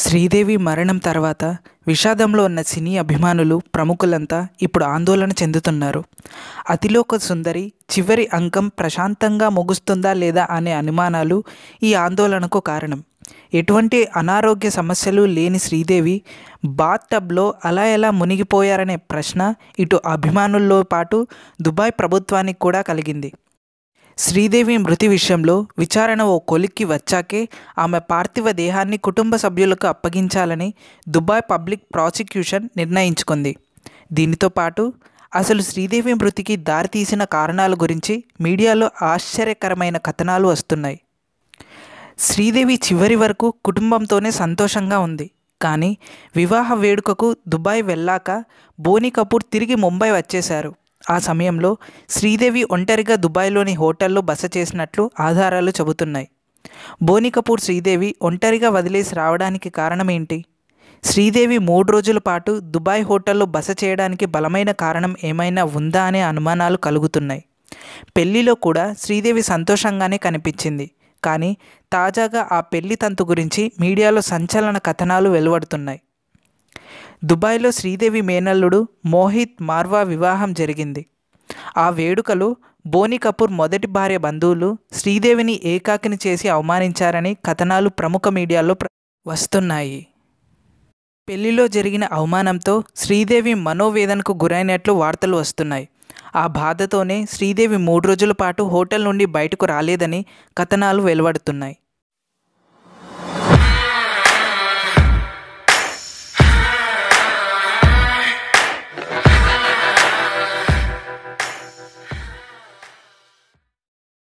శ్రీదేవి మరణం తర్వాత విషాదంలో ఉన్న సినీ అభిమానులు ప్రముఖులంతా ఇప్పుడు ఆందోళన చెందుతున్నారు. అతిలోక సుందరి చివరి అంకం ప్రశాంతంగా ముగుస్తుందా లేదా అనే అనుమానాలు ఈ ఆందోళనకు కారణం. ఎటువంటి అనారోగ్య సమస్యలు లేని శ్రీదేవి బాత్ టబ్లో అలా ఎలా మునిగిపోయారనే ప్రశ్న ఇటు అభిమానుల్లో పాటు దుబాయ్ ప్రభుత్వానికి కూడా కలిగింది. శ్రీదేవి మృతి విషయంలో విచారణ ఓ కొలిక్కి వచ్చాకే ఆమె పార్థివ దేహాన్ని కుటుంబ సభ్యులకు అప్పగించాలని దుబాయ్ పబ్లిక్ ప్రాసిక్యూషన్ నిర్ణయించుకుంది. దీనితో పాటు అసలు శ్రీదేవి మృతికి దారితీసిన కారణాల గురించి మీడియాలో ఆశ్చర్యకరమైన కథనాలు వస్తున్నాయి. శ్రీదేవి చివరి వరకు కుటుంబంతోనే సంతోషంగా ఉంది. కానీ వివాహ వేడుకకు దుబాయ్ వెళ్ళాక బోనీ కపూర్ తిరిగి ముంబై వచ్చేశారు. ఆ సమయంలో శ్రీదేవి ఒంటరిగా దుబాయ్లోని హోటల్లో బస చేసినట్లు ఆధారాలు చెబుతున్నాయి. బోనీ కపూర్ శ్రీదేవి ఒంటరిగా వదిలేసి రావడానికి కారణం ఏంటి? శ్రీదేవి 3 రోజుల పాటు దుబాయ్ హోటల్లో బస చేయడానికి బలమైన కారణం ఏమైనా ఉందా అనే అనుమానాలు కలుగుతున్నాయి. పెళ్లిలో కూడా శ్రీదేవి సంతోషంగానే కనిపించింది. కానీ తాజాగా ఆ పెళ్లి తంతు గురించి మీడియాలో సంచలన కథనాలు వెలువడుతున్నాయి. దుబాయ్లో శ్రీదేవి మేనల్లుడు మోహిత్ మార్వా వివాహం జరిగింది. ఆ వేడుకలో బోనీ కపూర్ మొదటి భార్య బంధువులు శ్రీదేవిని ఏకాకిని చేసి అవమానించారని కథనాలు ప్రముఖ మీడియాలో వస్తున్నాయి. పెళ్లిలో జరిగిన అవమానంతో శ్రీదేవి మనోవేదనకు గురైనట్లు వార్తలు వస్తున్నాయి. ఆ బాధతోనే శ్రీదేవి 3 రోజుల పాటు హోటల్ నుండి బయటకు రాలేదని కథనాలు వెలువడుతున్నాయి.